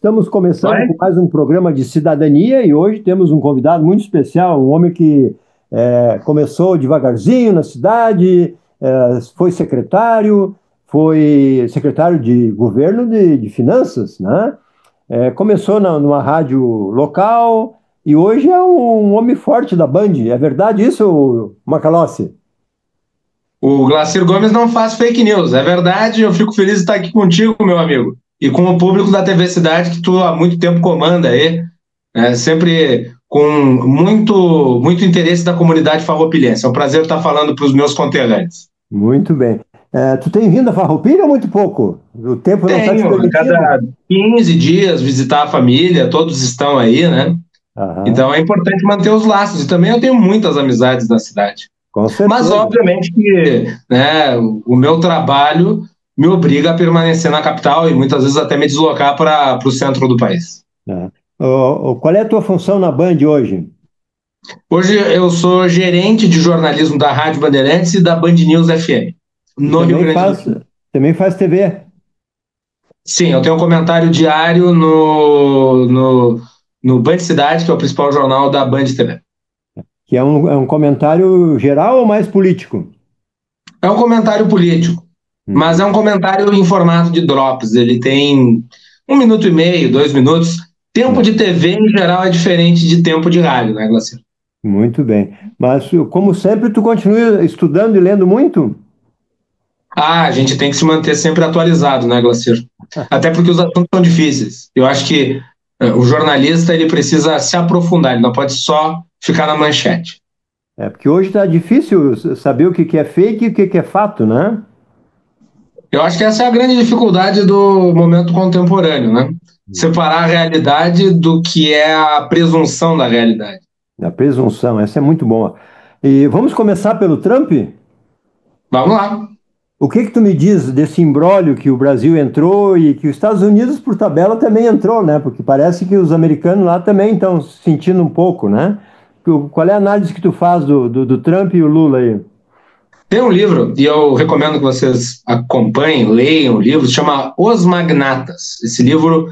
Estamos começando Vai? com mais um programa de cidadania e hoje temos um convidado muito especial, um homem que começou devagarzinho na cidade, foi secretário de governo de finanças, né? Começou numa rádio local e hoje é um homem forte da Band. É verdade isso, Macalossi? O Glacir Gomes não faz fake news, é verdade. Eu fico feliz de estar aqui contigo, meu amigo, e com o público da TV Cidade que tu há muito tempo comanda aí, sempre com muito interesse da comunidade farroupilhense. É um prazer estar falando para os meus conterrâneos. Muito bem. Tu tem vindo a Farroupilha ou muito pouco? O tempo não está te Tenho, a permitindo? cada 15 dias, visitar a família, todos estão aí, né? Aham, Então é importante manter os laços. E também eu tenho muitas amizades na cidade. com Mas, certeza. obviamente, que né, o meu trabalho me obriga a permanecer na capital e muitas vezes até me deslocar para o centro do país. É. Qual é a tua função na Band hoje? Hoje eu sou gerente de jornalismo da Rádio Bandeirantes e da Band News FM, E no Rio também Grande do faz, Sul. também faz TV, Sim, eu tenho um comentário diário no Band Cidade, que é o principal jornal da Band TV. que é um comentário geral ou mais político? É um comentário político, mas é Uhum. um comentário em formato de drops. Ele tem 1 minuto e meio, 2 minutos. Tempo É, de TV, em geral, é diferente de tempo de rádio, né, Glacier? muito bem. Mas, como sempre, tu continua estudando e lendo muito? Ah, a gente tem que se manter sempre atualizado, né, Glacier? Até porque os assuntos são difíceis. Eu acho que o jornalista ele precisa se aprofundar, ele não pode só ficar na manchete. É, porque hoje está difícil saber o que que é fake e o que que é fato, né? Eu acho que essa é a grande dificuldade do momento contemporâneo, né? Separar a realidade do que é a presunção da realidade. A presunção, essa é muito boa. E vamos começar pelo Trump? Vamos lá. O que que tu me diz desse imbróglio que o Brasil entrou e que os Estados Unidos, por tabela, também entrou, né? Porque parece que os americanos lá também estão sentindo um pouco, né? Qual é a análise que tu faz do Trump e o Lula aí? Tem um livro, e eu recomendo que vocês acompanhem, leiam o livro, se chama Os Magnatas. Esse livro,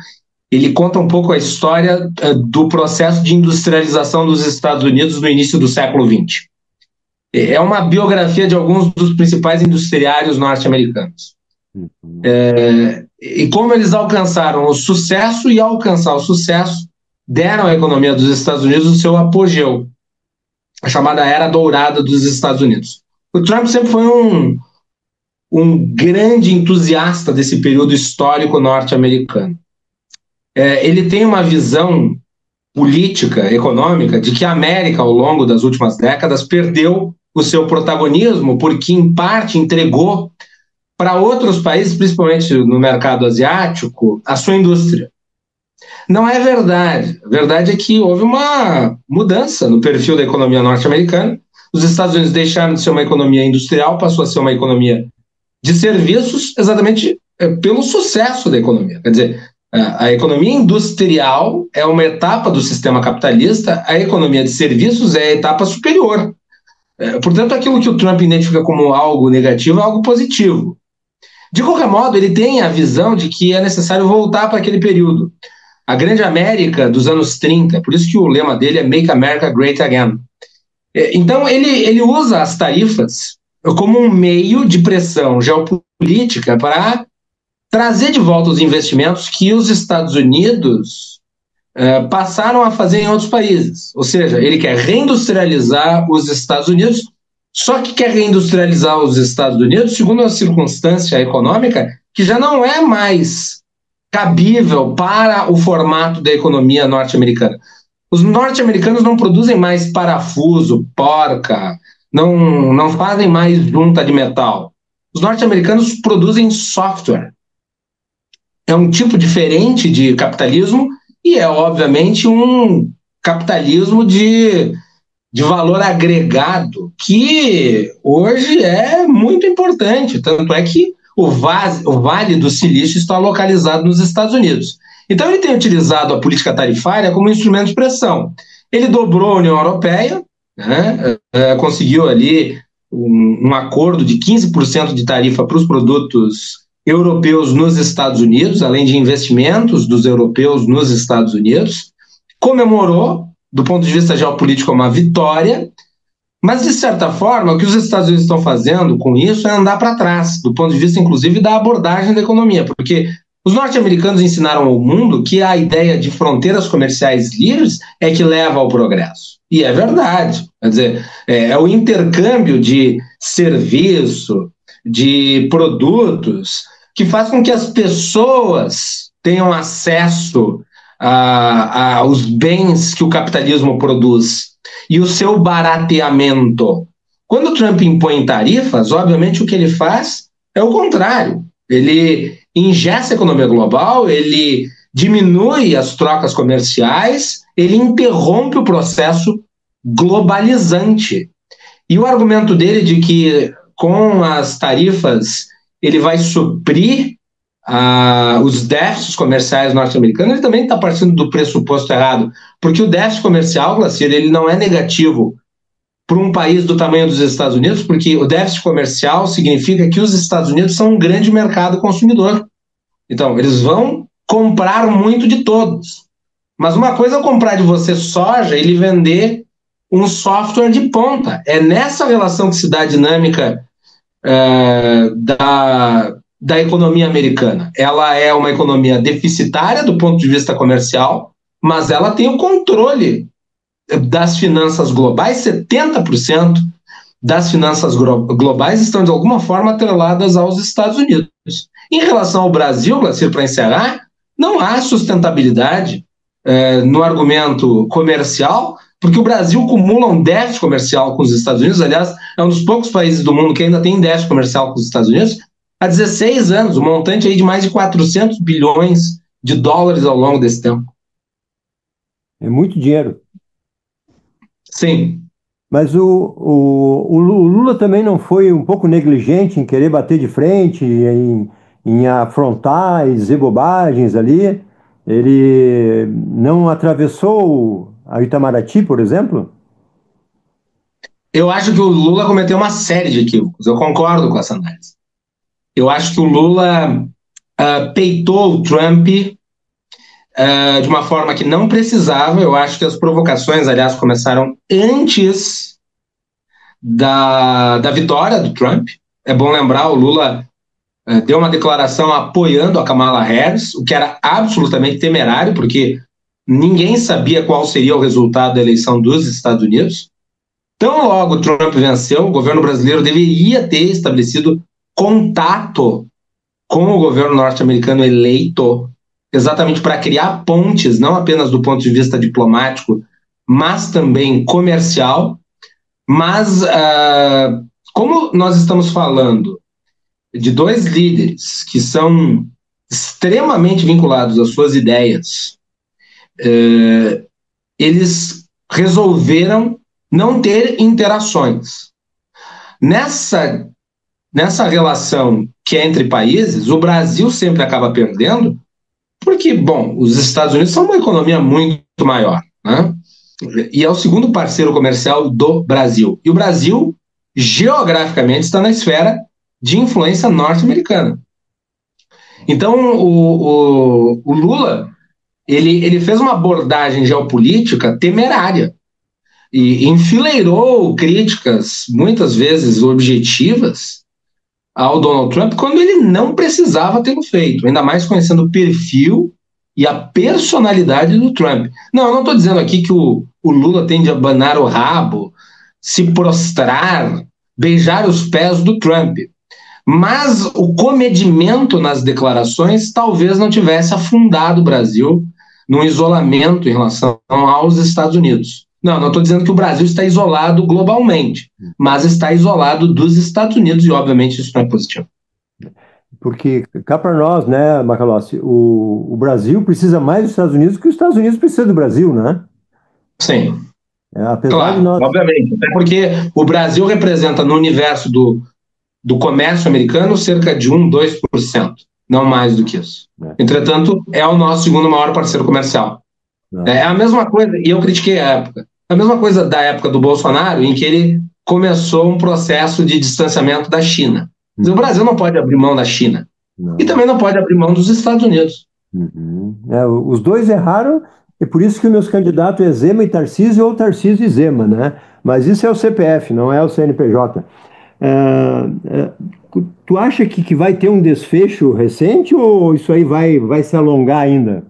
ele conta um pouco a história do processo de industrialização dos Estados Unidos no início do século XX. É uma biografia de alguns dos principais industriários norte-americanos. Uhum. E como eles alcançaram o sucesso e, ao alcançar o sucesso, deram à economia dos Estados Unidos o seu apogeu, a chamada Era Dourada dos Estados Unidos. O Trump sempre foi um grande entusiasta desse período histórico norte-americano. Ele tem uma visão política, econômica, de que a América, ao longo das últimas décadas, perdeu o seu protagonismo porque, em parte, entregou para outros países, principalmente no mercado asiático, a sua indústria. Não é verdade. A verdade é que houve uma mudança no perfil da economia norte-americana. Os Estados Unidos deixaram de ser uma economia industrial, passou a ser uma economia de serviços, exatamente pelo sucesso da economia. Quer dizer, a economia industrial é uma etapa do sistema capitalista, a economia de serviços é a etapa superior. Portanto, aquilo que o Trump identifica como algo negativo é algo positivo. De qualquer modo, ele tem a visão de que é necessário voltar para aquele período. A grande América dos anos 30, por isso que o lema dele é Make America Great Again. Então, ele usa as tarifas como um meio de pressão geopolítica para trazer de volta os investimentos que os Estados Unidos passaram a fazer em outros países. Ou seja, ele quer reindustrializar os Estados Unidos, só que quer reindustrializar os Estados Unidos segundo uma circunstância econômica que já não é mais cabível para o formato da economia norte-americana. Os norte-americanos não produzem mais parafuso, porca, não fazem mais junta de metal. Os norte-americanos produzem software. É um tipo diferente de capitalismo e é, obviamente, um capitalismo de valor agregado que hoje é muito importante. Tanto é que o Vale do Silício está localizado nos Estados Unidos. Então, ele tem utilizado a política tarifária como instrumento de pressão. Ele dobrou a União Europeia, né, conseguiu ali um acordo de 15% de tarifa para os produtos europeus nos Estados Unidos, além de investimentos dos europeus nos Estados Unidos, comemorou, do ponto de vista geopolítico, uma vitória, mas, de certa forma, o que os Estados Unidos estão fazendo com isso é andar para trás, do ponto de vista, inclusive, da abordagem da economia, porque os norte-americanos ensinaram ao mundo que a ideia de fronteiras comerciais livres é que leva ao progresso. E é verdade. Quer dizer, é o intercâmbio de serviço, de produtos, que faz com que as pessoas tenham acesso aos bens que o capitalismo produz e o seu barateamento. Quando o Trump impõe tarifas, obviamente o que ele faz é o contrário. Ele engessa a economia global, ele diminui as trocas comerciais, ele interrompe o processo globalizante. E o argumento dele de que com as tarifas ele vai suprir os déficits comerciais norte-americanos, ele também está partindo do pressuposto errado, porque o déficit comercial, Glacier, ele não é negativo para um país do tamanho dos Estados Unidos, porque o déficit comercial significa que os Estados Unidos são um grande mercado consumidor. Então, eles vão comprar muito de todos. Mas uma coisa é comprar de você soja e ele vender um software de ponta. É nessa relação que se dá a dinâmica da economia americana. Ela é uma economia deficitária do ponto de vista comercial, mas ela tem o controle das finanças globais. 70% das finanças globais estão, de alguma forma, atreladas aos Estados Unidos. Em relação ao Brasil, para encerrar, não há sustentabilidade no argumento comercial, porque o Brasil acumula um déficit comercial com os Estados Unidos. Aliás, é um dos poucos países do mundo que ainda tem déficit comercial com os Estados Unidos há 16 anos, um montante aí de mais de 400 bilhões de dólares ao longo desse tempo. É muito dinheiro. Sim. Mas o Lula também não foi um pouco negligente em querer bater de frente, em afrontar e dizer bobagens ali? Ele não atravessou a Itamaraty, por exemplo? Eu acho que o Lula cometeu uma série de equívocos. Eu concordo com essa análise. Eu acho que o Lula peitou o Trump de uma forma que não precisava. Eu acho que as provocações, aliás, começaram antes da vitória do Trump. É bom lembrar, o Lula deu uma declaração apoiando a Kamala Harris, o que era absolutamente temerário, porque ninguém sabia qual seria o resultado da eleição dos Estados Unidos. Tão logo o Trump venceu, o governo brasileiro deveria ter estabelecido contato com o governo norte-americano eleito, exatamente para criar pontes, não apenas do ponto de vista diplomático, mas também comercial. Mas, como nós estamos falando de dois líderes que são extremamente vinculados às suas ideias, eles resolveram não ter interações. Nessa relação que é entre países, o Brasil sempre acaba perdendo, porque, bom, os Estados Unidos são uma economia muito maior, né? E é o segundo parceiro comercial do Brasil. E o Brasil, geograficamente, está na esfera de influência norte-americana. Então, o Lula, ele fez uma abordagem geopolítica temerária e enfileirou críticas, muitas vezes objetivas, ao Donald Trump, quando ele não precisava tê-lo feito, ainda mais conhecendo o perfil e a personalidade do Trump. Não, eu não estou dizendo aqui que o Lula tem de abanar o rabo, se prostrar, beijar os pés do Trump. Mas o comedimento nas declarações talvez não tivesse afundado o Brasil num isolamento em relação aos Estados Unidos. Não estou dizendo que o Brasil está isolado globalmente, mas está isolado dos Estados Unidos e, obviamente, isso não é positivo. Porque cá para nós, né, Macalossi, o Brasil precisa mais dos Estados Unidos do que os Estados Unidos precisam do Brasil, né? Sim. Apesar claro, de nós... obviamente. Até porque o Brasil representa no universo do comércio americano cerca de 2%, não mais do que isso. Entretanto, é o nosso segundo maior parceiro comercial. É a mesma coisa, e eu critiquei a época, a mesma coisa da época do Bolsonaro, em que ele começou um processo de distanciamento da China. O Brasil não pode abrir mão da China. E Não. também não pode abrir mão dos Estados Unidos. Uhum. Os dois erraram, e por isso que os meus candidatos é Zema e Tarcísio ou Tarcísio e Zema, né? Mas isso é o CPF, não é o CNPJ. Tu acha que vai ter um desfecho recente ou isso aí vai se alongar ainda?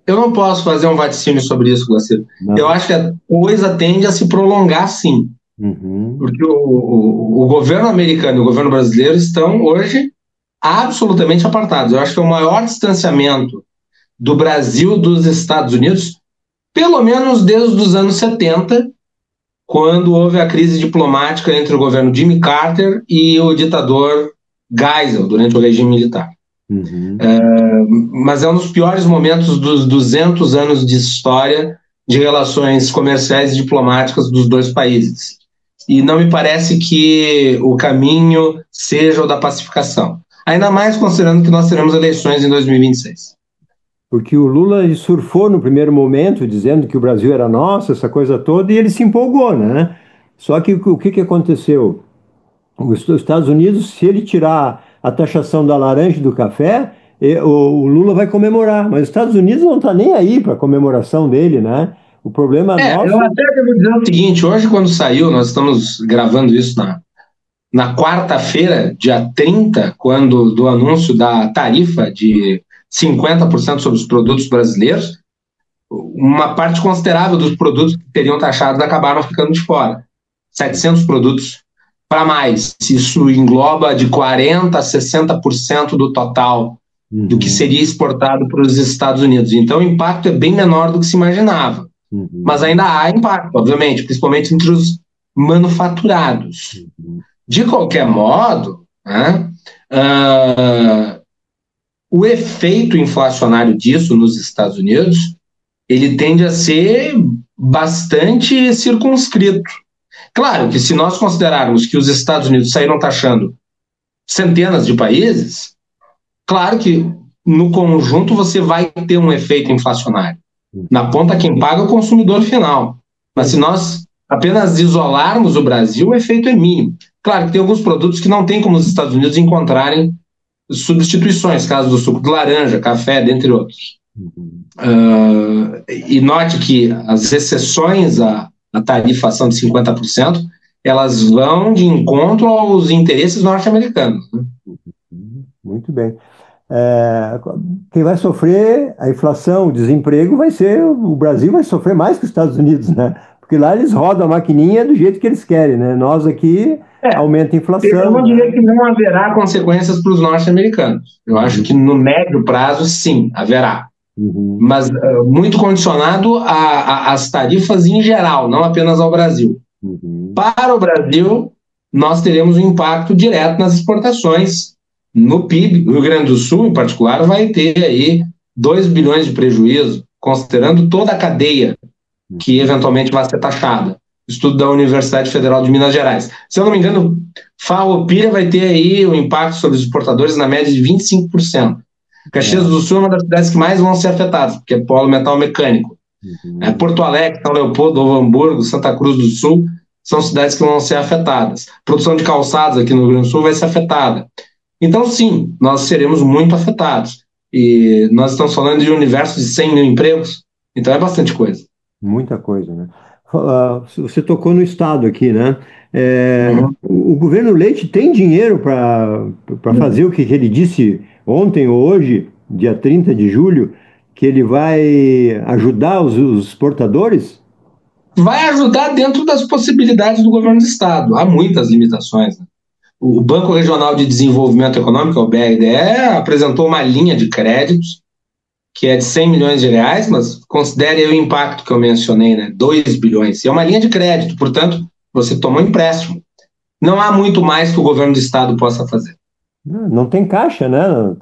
Eu não posso fazer um vaticínio sobre isso, Glacier. Eu Não. acho que a coisa tende a se prolongar, sim. Uhum. Porque o governo americano e o governo brasileiro estão hoje absolutamente apartados. Eu acho que é o maior distanciamento do Brasil dos Estados Unidos, pelo menos desde os anos 70, quando houve a crise diplomática entre o governo Jimmy Carter e o ditador Geisel, durante o regime militar. Uhum. Mas é um dos piores momentos dos 200 anos de história de relações comerciais e diplomáticas dos dois países. E não me parece que o caminho seja o da pacificação. Ainda mais considerando que nós teremos eleições em 2026. Porque o Lula ele surfou no primeiro momento, dizendo que o Brasil era nosso, essa coisa toda, e ele se empolgou, né? Só que o que aconteceu? Os Estados Unidos, se ele tirar a taxação da laranja e do café, o Lula vai comemorar. Mas os Estados Unidos não está nem aí para a comemoração dele, né? O problema Eu nosso. até devo dizer o seguinte: hoje, quando saiu, nós estamos gravando isso na quarta-feira, dia 30, quando do anúncio da tarifa de 50% sobre os produtos brasileiros, uma parte considerável dos produtos que seriam taxados acabaram ficando de fora. 700 produtos para mais. Isso engloba de 40% a 60% do total do que Uhum, seria exportado para os Estados Unidos. Então, o impacto é bem menor do que se imaginava. Mas uhum, ainda há impacto, obviamente, principalmente entre os manufaturados. uhum, De qualquer modo, né, o efeito inflacionário disso nos Estados Unidos ele tende a ser bastante circunscrito. Claro que se nós considerarmos que os Estados Unidos saíram taxando centenas de países, claro que no conjunto você vai ter um efeito inflacionário. Na uhum. ponta quem paga é o consumidor final. Mas se Sim. nós apenas isolarmos o Brasil, o efeito é mínimo. Claro que tem alguns produtos que não tem como os Estados Unidos encontrarem substituições, caso do suco de laranja, café, dentre outros. Uhum. E note que as exceções à tarifação de 50%, elas vão de encontro aos interesses norte-americanos. Né? Muito bem. É, quem vai sofrer a inflação, o desemprego, vai ser o Brasil vai sofrer mais que os Estados Unidos, né? Porque lá eles rodam a maquininha do jeito que eles querem, né? Nós aqui É, aumenta a eu inflação, não diria né? que não haverá consequências para os norte-americanos. Eu acho que Uhum, no médio prazo, sim, haverá. uhum, Mas muito condicionado às tarifas em geral, não apenas ao Brasil. uhum. Para o Brasil, nós teremos um impacto direto nas exportações, no PIB. O Rio Grande do Sul, em particular, vai ter aí 2 bilhões de prejuízo, considerando toda a cadeia que eventualmente vai ser taxada. Estudo da Universidade Federal de Minas Gerais. Se eu não me engano, Farroupilha vai ter aí um impacto sobre os exportadores na média de 25%. Caxias É, do Sul é uma das cidades que mais vão ser afetadas, porque é polo metal mecânico. uhum. Porto Alegre, São Leopoldo, Novo Hamburgo, Santa Cruz do Sul são cidades que vão ser afetadas. A produção de calçados aqui no Rio Grande do Sul vai ser afetada. Então, sim, nós seremos muito afetados. E nós estamos falando de um universo de 100 mil empregos, então é bastante coisa. Muita coisa, né? Você tocou no Estado aqui, né? Uhum. O governo Leite tem dinheiro para fazer o que ele disse ontem ou hoje, dia 30 de julho, que ele vai ajudar os exportadores? Vai ajudar dentro das possibilidades do governo do Estado. Há muitas limitações. Né? O Banco Regional de Desenvolvimento Econômico, o BRDE, apresentou uma linha de créditos que é de 100 milhões de reais, mas considere aí o impacto que eu mencionei, né? 2 bilhões. E é uma linha de crédito, portanto, você tomou um empréstimo. Não há muito mais que o governo do Estado possa fazer. Não tem caixa, né? O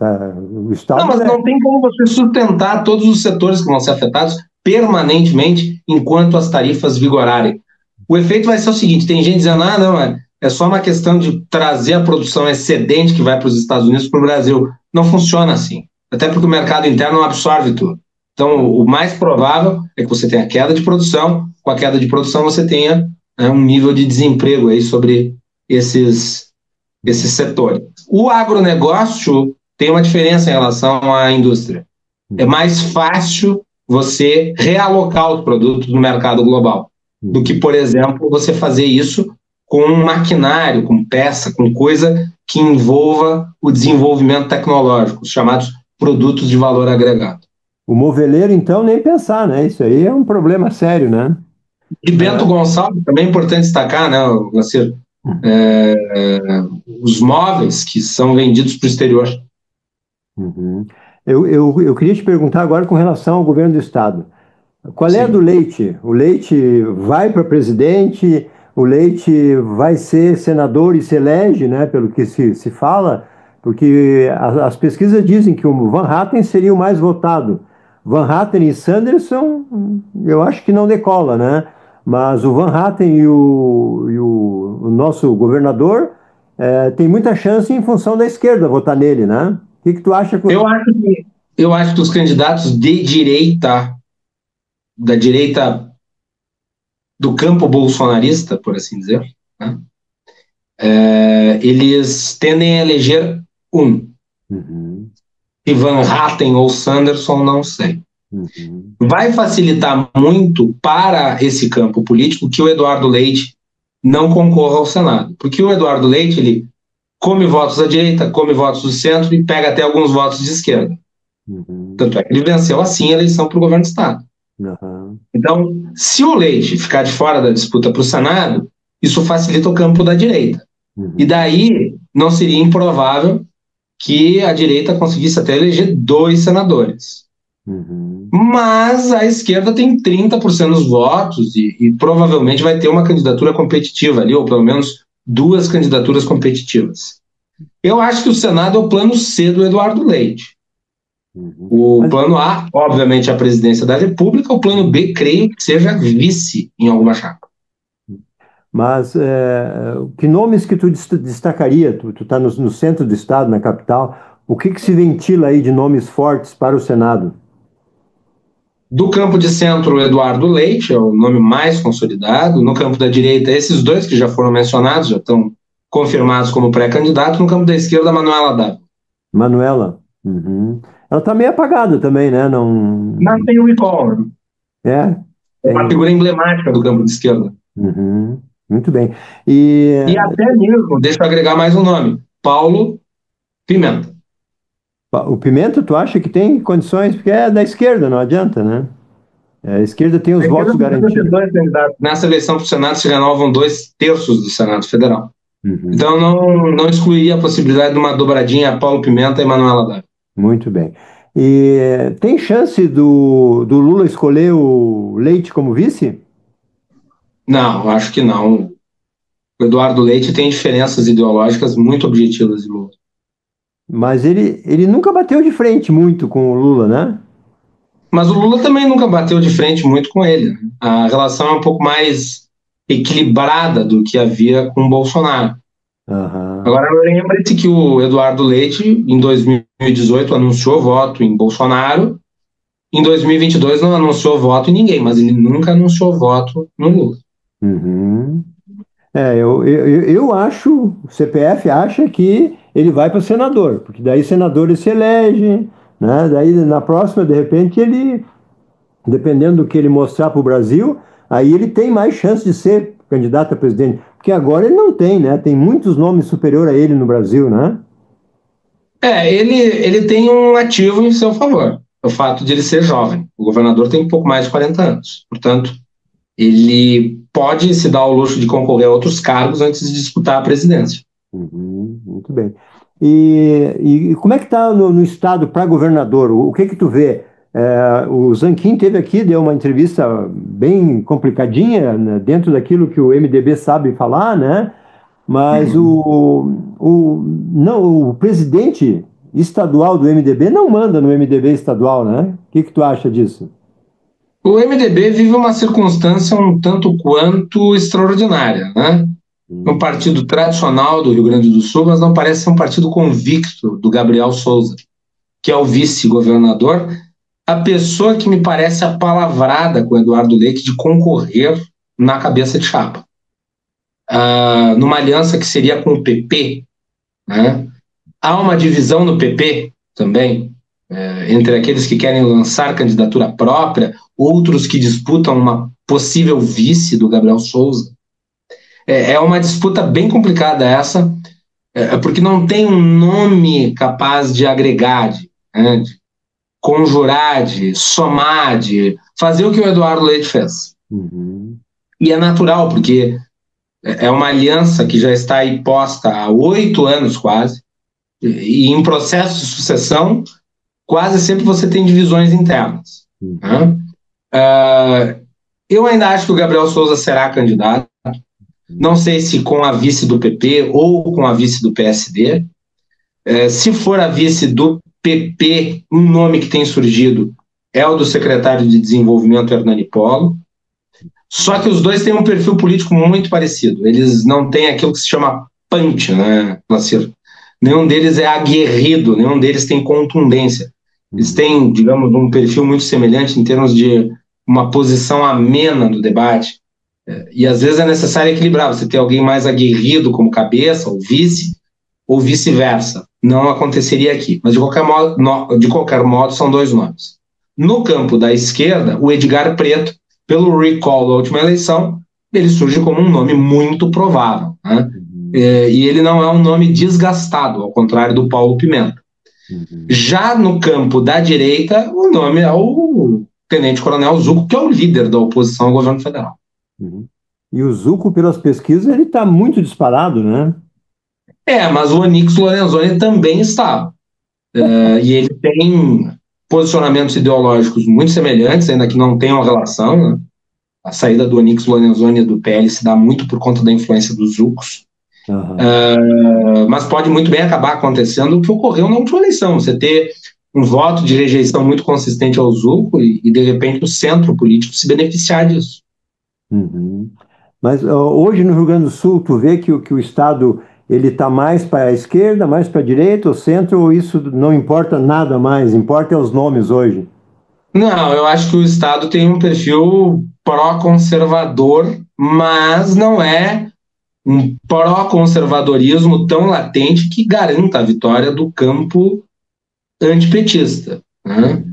Não, Estado mas não tem como você sustentar todos os setores que vão ser afetados permanentemente enquanto as tarifas vigorarem. O efeito vai ser o seguinte: tem gente dizendo, não, é só uma questão de trazer a produção excedente que vai para os Estados Unidos para o Brasil. Não funciona assim. Até porque o mercado interno não absorve tudo. Então, o mais provável é que você tenha queda de produção, com a queda de produção você tenha um nível de desemprego aí sobre esses setores. O agronegócio tem uma diferença em relação à indústria. É mais fácil você realocar os produtos no mercado global do que, por exemplo, você fazer isso com um maquinário, com peça, com coisa que envolva o desenvolvimento tecnológico, os chamados produtos de valor agregado. O moveleiro, então, nem pensar, né? Isso aí é um problema sério, né? E Bento Gonçalves, também é importante destacar, né, Lacer, os móveis que são vendidos para o exterior. Uhum. Eu queria te perguntar agora com relação ao governo do Estado. Qual é a do Sim. Leite? O Leite vai para presidente, o Leite vai ser senador e se elege, né, pelo que se fala, porque as pesquisas dizem que o Van Hatten seria o mais votado. Van Hatten e Sanderson, eu acho que não decola, né? Mas o Van Hatten e o nosso governador tem muita chance em função da esquerda votar nele, né? O que tu acha? Eu acho que os candidatos de direita, da direita do campo bolsonarista, por assim dizer, né, eles tendem a eleger um. Uhum, E Van Hatten ou Sanderson, não sei. uhum, Vai facilitar muito para esse campo político que o Eduardo Leite não concorra ao Senado. Porque o Eduardo Leite, ele come votos da direita, come votos do centro e pega até alguns votos de esquerda. uhum, Tanto é que ele venceu assim a eleição para o governo do Estado. uhum, Então, se o Leite ficar de fora da disputa para o Senado, isso facilita o campo da direita. E uhum. daí não seria improvável que a direita conseguisse até eleger 2 senadores. Uhum, Mas a esquerda tem 30% dos votos e provavelmente vai ter uma candidatura competitiva ali, ou pelo menos 2 candidaturas competitivas. Eu acho que o Senado é o plano C do Eduardo Leite. uhum. O plano A, obviamente, é a presidência da República. O plano B, creio que seja vice em alguma chapa. Mas que nomes que tu destacaria? Tu tá no centro do estado, na capital. O que se ventila aí de nomes fortes para o Senado? Do campo de centro, o Eduardo Leite é o nome mais consolidado. No campo da direita, esses dois que já foram mencionados, já estão confirmados como pré-candidato. No campo da esquerda, Manuela Dávila. Manuela. Uhum. Ela está meio apagada também, né? Mas Não. tem o recall, né? É, É uma tem. figura emblemática do campo de esquerda. Uhum. Muito bem. E E até mesmo, deixa eu agregar mais um nome, Paulo Pimenta. o Pimenta, tu acha que tem condições? Porque é da esquerda, não adianta, né? A esquerda tem A os esquerda votos precisa ter garantidos. 2 candidatos. Nessa eleição para o Senado se renovam 2/3 do Senado Federal. Uhum. Então não excluiria a possibilidade de uma dobradinha Paulo Pimenta e Manuela Dávila. Muito bem. E tem chance do Lula escolher o Leite como vice? Não, acho que não. O Eduardo Leite tem diferenças ideológicas muito objetivas de Lula. Mas ele nunca bateu de frente muito com o Lula, né? Mas o Lula também nunca bateu de frente muito com ele, né? A relação é um pouco mais equilibrada do que havia com o Bolsonaro. Aham. Agora, lembre-se que o Eduardo Leite, em 2018, anunciou voto em Bolsonaro, em 2022 não anunciou voto em ninguém, mas ele nunca anunciou voto no Lula. Uhum. Eu acho, o CPF acha que ele vai para senador, porque daí senador ele se elege, né? Daí na próxima, de repente, ele, dependendo do que ele mostrar para o Brasil, aí ele tem mais chance de ser candidato a presidente, porque agora ele não tem, né? Tem muitos nomes superior a ele no Brasil, né? Ele tem um ativo em seu favor, o fato de ele ser jovem. O governador tem um pouco mais de 40 anos. Portanto, ele pode se dar ao luxo de concorrer a outros cargos antes de disputar a presidência. Uhum, muito bem. E como é que está no estado para governador? O que tu vê? O Zanquim teve aqui, deu uma entrevista bem complicadinha, né, dentro daquilo que o MDB sabe falar, né? Mas não, o presidente estadual do MDB não manda no MDB estadual, né? O que tu acha disso? O MDB vive uma circunstância um tanto quanto extraordinária, né? É um Hum, partido tradicional do Rio Grande do Sul, mas não parece ser um partido convicto do Gabriel Souza, que é o vice-governador, a pessoa que me parece apalavrada com o Eduardo Leite de concorrer na cabeça de chapa. Numa aliança que seria com o PP, né? Há uma divisão no PP também, entre aqueles que querem lançar candidatura própria, outros que disputam uma possível vice do Gabriel Souza. É uma disputa bem complicada essa, porque não tem um nome capaz de agregar, né, de conjurar, de somar, de fazer o que o Eduardo Leite fez. Uhum. E é natural, porque é uma aliança que já está aí posta há 8 anos quase, e em processo de sucessão, quase sempre você tem divisões internas. Né? Eu ainda acho que o Gabriel Souza será candidato, não sei se com a vice do PP ou com a vice do PSD. Se for a vice do PP, um nome que tem surgido é o do secretário de Desenvolvimento, Hernani Polo. Só que os dois têm um perfil político muito parecido. Eles não têm aquilo que se chama punch, né, Placir? Nenhum deles é aguerrido, nenhum deles tem contundência. Eles têm, digamos, um perfil muito semelhante em termos de uma posição amena no debate. E às vezes é necessário equilibrar. Você ter alguém mais aguerrido como cabeça, ou vice-versa. Não aconteceria aqui. Mas, de qualquer modo, são dois nomes. No campo da esquerda, o Edgar Preto, pelo recall da última eleição, ele surge como um nome muito provável. Né? E ele não é um nome desgastado, ao contrário do Paulo Pimenta. Já no campo da direita, o nome é o tenente-coronel Zucco, que é o líder da oposição ao governo federal. E o Zucco, pelas pesquisas, ele está muito disparado, né? Mas o Onyx Lorenzoni também está. E ele tem posicionamentos ideológicos muito semelhantes, ainda que não tenham relação. Né? A saída do Onyx Lorenzoni do PL se dá muito por conta da influência dos Zuccos. Mas pode muito bem acabar acontecendo o que ocorreu na última eleição. Você ter um voto de rejeição muito consistente ao Zucco e de repente, o centro político se beneficiar disso. Mas hoje no Rio Grande do Sul, tu vê que o Estado ele está mais para a esquerda, mais para a direita, ou centro, ou isso não importa nada mais? Importa é os nomes hoje. Não, eu acho que o Estado tem um perfil pró-conservador, mas não é um pró-conservadorismo tão latente que garanta a vitória do campo antipetista. Né?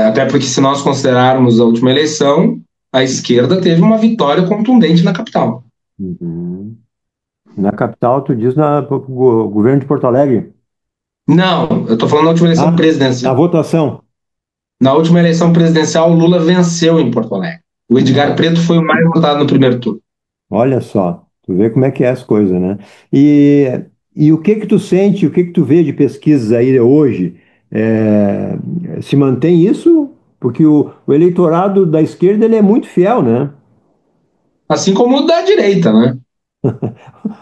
Até porque, se nós considerarmos a última eleição, a esquerda teve uma vitória contundente na capital. Na capital, tu diz no governo de Porto Alegre? Não, eu estou falando na última eleição presidencial. Na votação. Na última eleição presidencial, o Lula venceu em Porto Alegre. O Edgar Preto foi o mais votado no primeiro turno. Olha só, tu vê como é que é as coisas, né? E o que que tu sente, o que que tu vê de pesquisas aí hoje? Se mantém isso? Porque o eleitorado da esquerda ele é muito fiel, né? Assim como o da direita, né?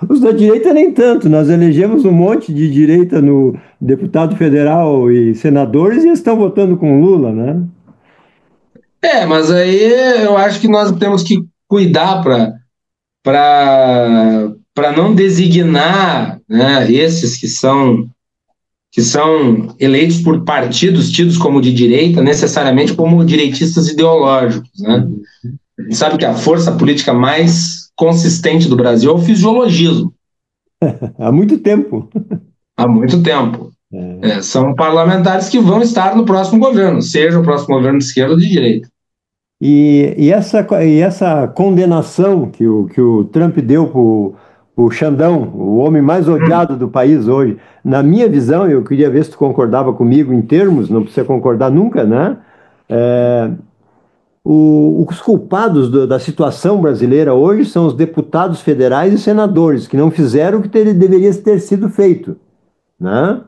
Os da direita nem tanto. Nós elegemos um monte de direita no deputado federal e senadores e eles estão votando com Lula, né? Mas aí eu acho que nós temos que cuidar para não designar, né, esses que são eleitos por partidos tidos como de direita, necessariamente como direitistas ideológicos. Né? A gente sabe que a força política mais consistente do Brasil é o fisiologismo. Há muito tempo. Há muito tempo. São parlamentares que vão estar no próximo governo, seja o próximo governo de esquerda ou de direita. E essa condenação que o Trump deu para o Xandão, o homem mais odiado do país hoje, na minha visão, eu queria ver se tu concordava comigo em termos, não precisa concordar nunca, né? Os culpados da situação brasileira hoje são os deputados federais e senadores, que não fizeram o que deveria ter sido feito, né?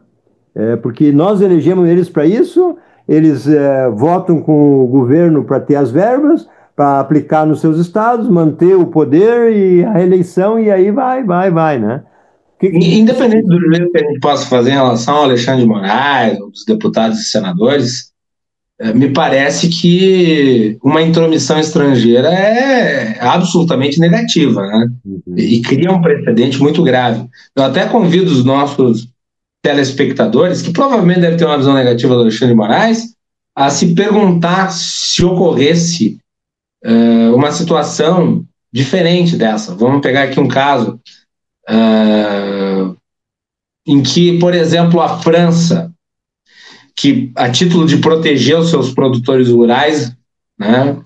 Porque nós elegemos eles para isso, eles votam com o governo para ter as verbas, para aplicar nos seus estados, manter o poder e a reeleição, e aí vai, né? Independente do juízo que a gente possa fazer em relação ao Alexandre de Moraes, ou dos deputados e senadores, me parece que uma intromissão estrangeira é absolutamente negativa, né? E cria um precedente muito grave. Eu até convido os nossos telespectadores, que provavelmente devem ter uma visão negativa do Alexandre de Moraes, a se perguntar se ocorresse uma situação diferente dessa. Vamos pegar aqui um caso em que, por exemplo, a França, que a título de proteger os seus produtores rurais, né,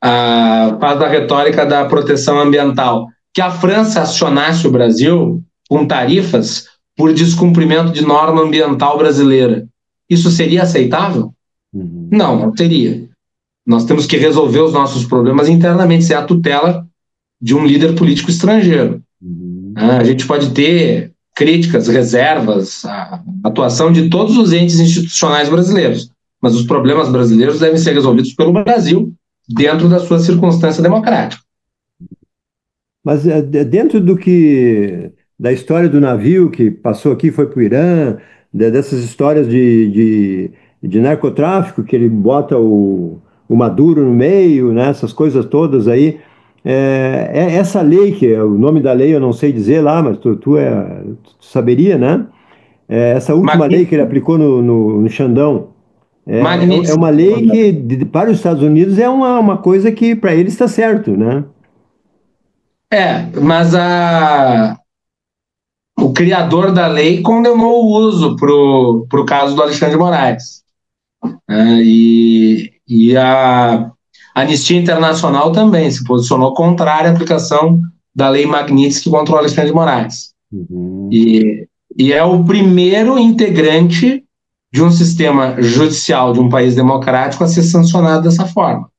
faz a retórica da proteção ambiental, que a França acionasse o Brasil com tarifas por descumprimento de norma ambiental brasileira. Isso seria aceitável? Não, não seria. Nós temos que resolver os nossos problemas internamente, sem a tutela de um líder político estrangeiro. A gente pode ter críticas, reservas, a atuação de todos os entes institucionais brasileiros, mas os problemas brasileiros devem ser resolvidos pelo Brasil dentro da sua circunstância democrática. Mas dentro da história do navio que passou aqui, foi para o Irã, dessas histórias de narcotráfico, que ele bota o Maduro no meio, né, essas coisas todas aí, essa lei, que é o nome da lei eu não sei dizer lá, mas tu saberia, né? Essa última lei que ele aplicou no Xandão, é uma lei que para os Estados Unidos é uma coisa que para eles está certo, né? Mas o criador da lei condenou o uso para o caso do Alexandre de Moraes. E a Anistia Internacional também se posicionou contrária à aplicação da lei Magnitsky contra o Alexandre de Moraes. E é o primeiro integrante de um sistema judicial de um país democrático a ser sancionado dessa forma.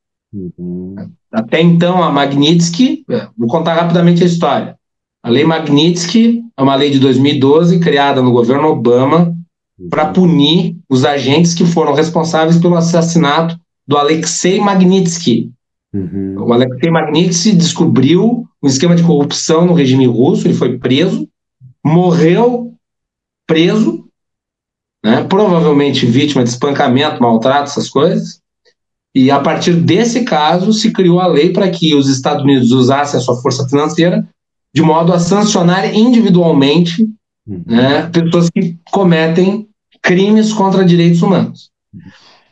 Até então, a Magnitsky, vou contar rapidamente a história. A lei Magnitsky é uma lei de 2012, criada no governo Obama, para punir os agentes que foram responsáveis pelo assassinato do Alexei Magnitsky. O Alexei Magnitsky descobriu um esquema de corrupção no regime russo, ele foi preso, morreu preso, né, provavelmente vítima de espancamento, maltrato, essas coisas, e a partir desse caso se criou a lei para que os Estados Unidos usassem a sua força financeira de modo a sancionar individualmente, né, pessoas que cometem crimes contra direitos humanos.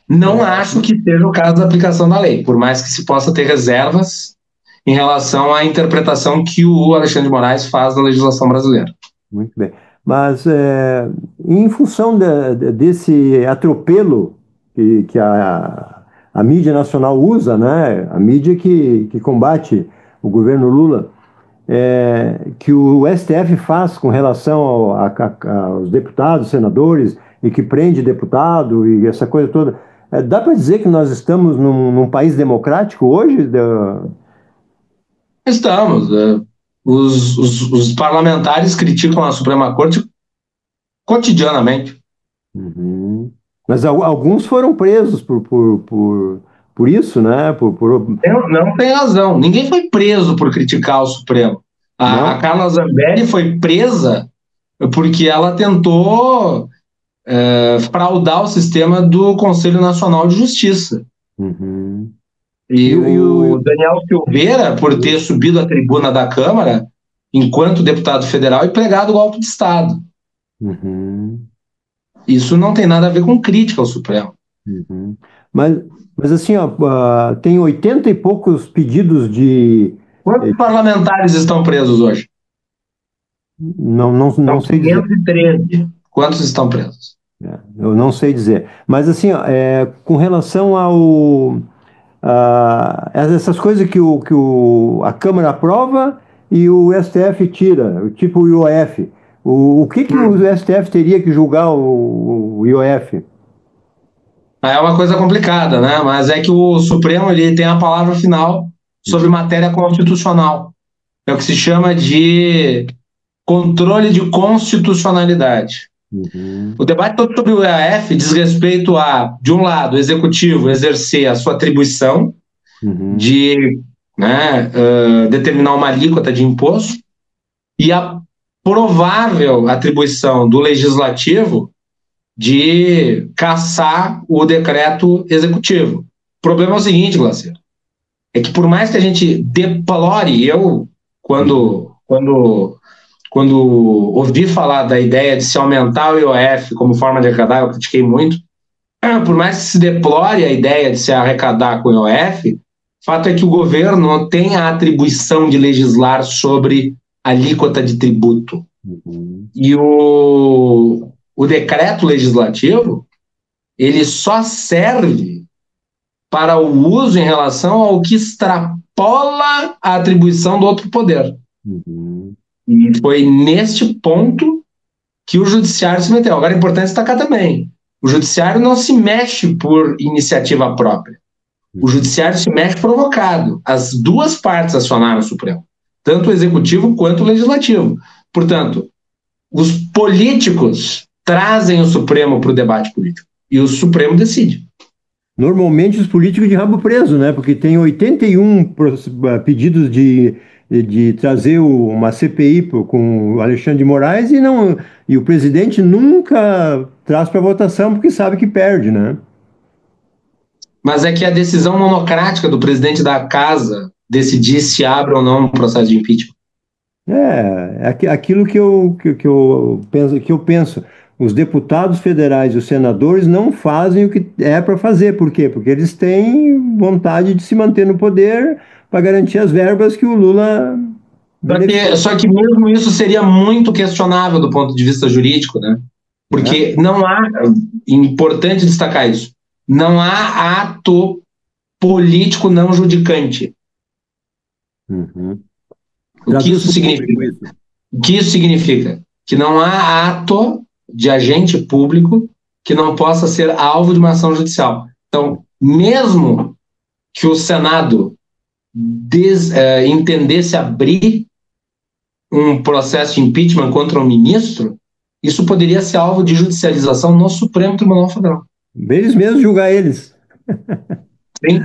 Não acho que seja o caso da aplicação da lei, por mais que se possa ter reservas em relação à interpretação que o Alexandre de Moraes faz da legislação brasileira. Muito bem. Mas, em função desse atropelo que a mídia nacional usa, né, a mídia que combate o governo Lula, que o STF faz com relação aos deputados, senadores, e que prende deputado e essa coisa toda, dá para dizer que nós estamos num país democrático hoje? Estamos. Os parlamentares criticam a Suprema Corte cotidianamente. Mas alguns foram presos por isso, né? Não tem razão. Ninguém foi preso por criticar o Supremo. A Carla Zambelli foi presa porque ela tentou fraudar o sistema do Conselho Nacional de Justiça. E o Daniel Silveira, por ter subido à tribuna da Câmara, enquanto deputado federal, e pregado o golpe de Estado. Isso não tem nada a ver com crítica ao Supremo. Mas assim, ó, tem 80 e poucos pedidos de... Quantos parlamentares estão presos hoje? Não sei dizer. 513. Quantos estão presos? Eu não sei dizer. Mas assim, ó, com relação essas coisas que a Câmara aprova e o STF tira, tipo o IOF. O que o STF teria que julgar o IOF? É uma coisa complicada, né? Mas é que o Supremo ele tem a palavra final sobre matéria constitucional. É o que se chama de controle de constitucionalidade. O debate todo sobre o IOF diz respeito a, de um lado, o executivo exercer a sua atribuição de determinar uma alíquota de imposto e a provável atribuição do legislativo de cassar o decreto executivo. O problema é o seguinte, Glacier, é que por mais que a gente deplore, quando ouvi falar da ideia de se aumentar o IOF como forma de arrecadar, eu critiquei muito. Por mais que se deplore a ideia de se arrecadar com o IOF, o fato é que o governo não tem a atribuição de legislar sobre alíquota de tributo. E o decreto legislativo, ele só serve para o uso em relação ao que extrapola a atribuição do outro poder. Uhum. E foi neste ponto que o judiciário se meteu. Agora é importante destacar também, o judiciário não se mexe por iniciativa própria. O Uhum. judiciário se mexe provocado. As duas partes acionaram o Supremo, tanto o executivo quanto o legislativo. Portanto, os políticos trazem o Supremo para o debate político e o Supremo decide. Normalmente os políticos de rabo preso, né? Porque tem 81 pedidos de trazer uma CPI com o Alexandre de Moraes e o presidente nunca traz para votação porque sabe que perde, né? Mas é que a decisão monocrática do presidente da casa decidir se abre ou não um processo de impeachment. Aquilo que eu penso. Os deputados federais e os senadores não fazem o que é para fazer. Por quê? Porque eles têm vontade de se manter no poder para garantir as verbas que o Lula beneficia, Só que mesmo isso seria muito questionável do ponto de vista jurídico, né? né? Porque não há, importante destacar isso, não há ato político não judicante. Uhum. O que Traduz isso para o público significa? isso. O que isso significa? Que não há ato de agente público que não possa ser alvo de uma ação judicial. Então, mesmo que o Senado entendesse abrir um processo de impeachment contra o ministro, isso poderia ser alvo de judicialização no Supremo Tribunal Federal. Eles mesmos julgar eles. Sim.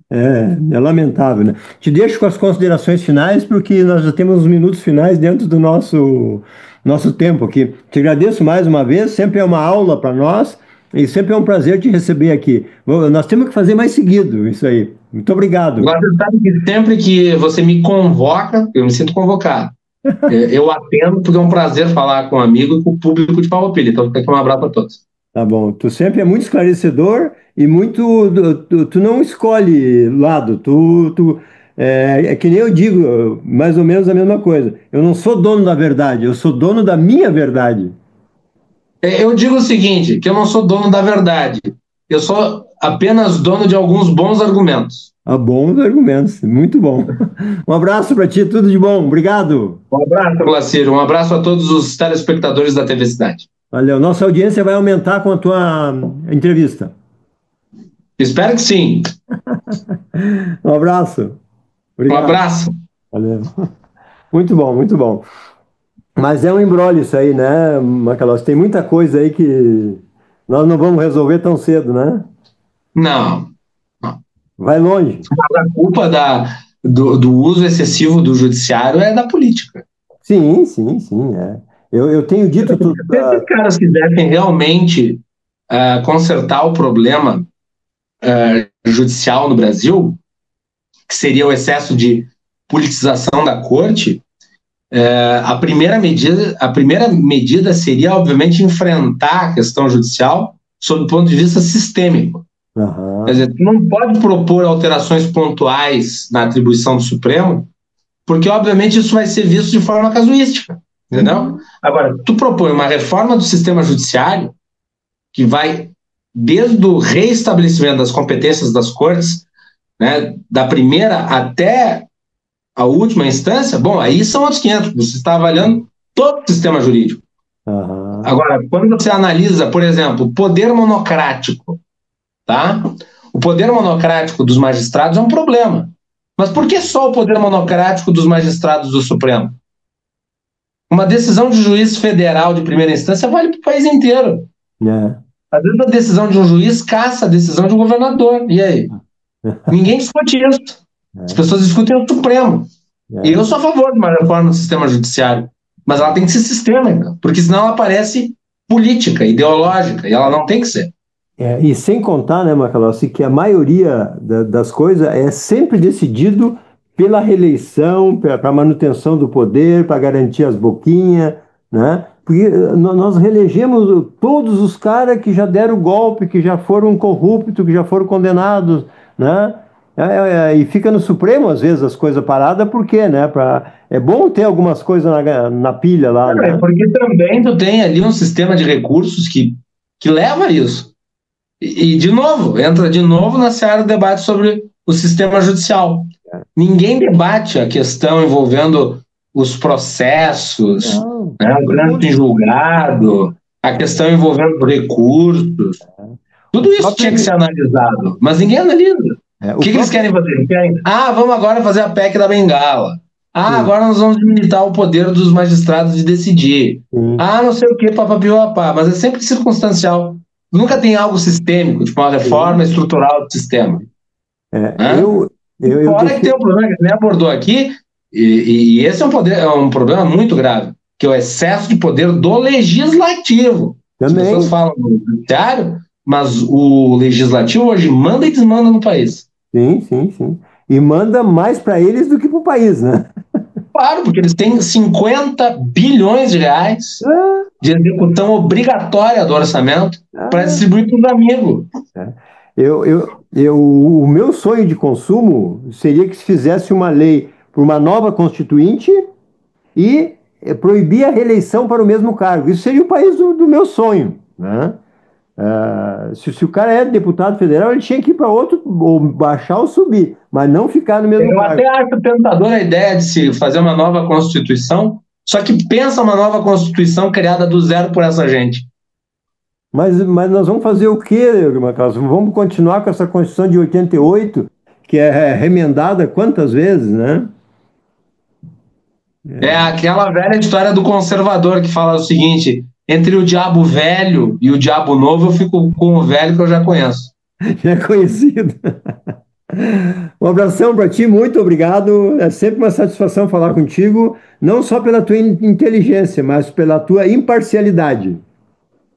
É lamentável, né? Te deixo com as considerações finais, porque nós já temos os minutos finais dentro do nosso tempo aqui. Te agradeço mais uma vez, sempre é uma aula para nós e sempre é um prazer te receber aqui. Nós temos que fazer mais seguido isso aí. Muito obrigado. Agora, você sabe que sempre que você me convoca, eu me sinto convocado. Eu atendo porque é um prazer falar com um amigo e com o público de Farroupilha. Então, fica aqui um abraço a todos. Tá bom. Tu sempre é muito esclarecedor e muito. Tu não escolhe lado. É que nem eu digo, mais ou menos a mesma coisa. Eu não sou dono da verdade, eu sou dono da minha verdade. Eu digo o seguinte, que eu não sou dono da verdade. Eu sou apenas dono de alguns bons argumentos. Há bons argumentos. Muito bom. Um abraço para ti, tudo de bom. Obrigado. Um abraço, Glacir. Um abraço a todos os telespectadores da TV Cidade. Valeu. Nossa audiência vai aumentar com a tua entrevista. Espero que sim. Um abraço. Um Obrigado. abraço. Valeu. Muito bom, muito bom. Mas é um imbróglio isso aí, né, Macalós? Tem muita coisa aí que nós não vamos resolver tão cedo, né? Não. Não. Vai longe. Mas a culpa do uso excessivo do judiciário é da política. Sim, sim, sim. É. Eu tenho dito tudo. Se esses caras quisessem realmente consertar o problema judicial no Brasil, que seria o excesso de politização da corte, a primeira medida seria, obviamente, enfrentar a questão judicial sob o ponto de vista sistêmico. Quer Aham. dizer, tu não pode propor alterações pontuais na atribuição do Supremo, porque, obviamente, isso vai ser visto de forma casuística, entendeu? Uhum. Agora, tu propõe uma reforma do sistema judiciário que vai desde o reestabelecimento das competências das cortes, né, da primeira até a última instância, bom, aí são outros 500, você está avaliando todo o sistema jurídico. Aham. Agora, quando você analisa, por exemplo, o poder monocrático, tá? O poder monocrático dos magistrados é um problema. Mas por que só o poder monocrático dos magistrados do Supremo? Uma decisão de juiz federal de primeira instância vale para o país inteiro. É. Às vezes a decisão de um juiz caça a decisão de um governador. E aí? Ninguém discute isso. As É. pessoas discutem o Supremo. E eu É. sou a favor de uma reforma do sistema judiciário. Mas ela tem que ser sistêmica, porque senão ela parece política, ideológica, e ela não tem que ser. E sem contar, né, Macalossi, que a maioria das coisas é sempre decidido pela reeleição, para manutenção do poder, para garantir as boquinhas, né? Porque nós reelegemos todos os caras que já deram golpe, que já foram corruptos, que já foram condenados, né? E fica no Supremo, às vezes, as coisas paradas, por quê, né? É bom ter algumas coisas na pilha lá, É né? porque também tu tem ali um sistema de recursos que leva a isso. De novo, entra de novo na seara do debate sobre o sistema judicial. Ninguém debate a questão envolvendo os processos, Não, né, o todo trânsito mundo. em julgado, a questão envolvendo recursos. O Tudo isso próprio, tinha que ser analisado, mas ninguém analisa. O o que eles próprio, querem fazer? Eles querem, vamos agora fazer a PEC da Bengala. sim, Agora nós vamos limitar o poder dos magistrados de decidir. sim, Não sei o que, papapá, mas é sempre circunstancial. Nunca tem algo sistêmico, tipo uma reforma sim. estrutural do sistema. É, Né? eu Fora que tem defendo um problema que você nem abordou aqui, e esse é um problema muito grave, que é o excesso de poder do legislativo. As pessoas também, falam do judiciário, mas o legislativo hoje manda e desmanda no país. sim, sim, sim. E manda mais para eles do que para o país, né? Claro, porque eles têm 50 bilhões de reais Ah, de execução obrigatória do orçamento para ah, distribuir para os amigos. é. O meu sonho de consumo seria que se fizesse uma lei para uma nova constituinte e proibir a reeleição para o mesmo cargo. Isso seria o país do meu sonho, né? Se o cara é deputado federal, ele tinha que ir para outro, ou baixar ou subir, mas não ficar no mesmo Eu cargo. até acho tentadora a ideia de se fazer uma nova Constituição, só que pensa uma nova Constituição criada do zero por essa gente. Mas nós vamos fazer o quê, Macalós? Vamos continuar com essa Constituição de 88, que é remendada quantas vezes, né? É aquela velha história do conservador que fala o seguinte: entre o diabo velho e o diabo novo, eu fico com o velho que eu já conheço. Já é conhecido. Um abração para ti, muito obrigado. É sempre uma satisfação falar contigo, não só pela tua inteligência, mas pela tua imparcialidade.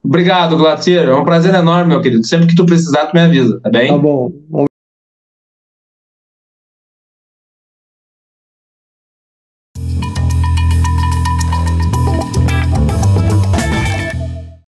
Obrigado, Glacier. É um prazer enorme, meu querido. Sempre que tu precisar, tu me avisa, tá Tá bem? bom.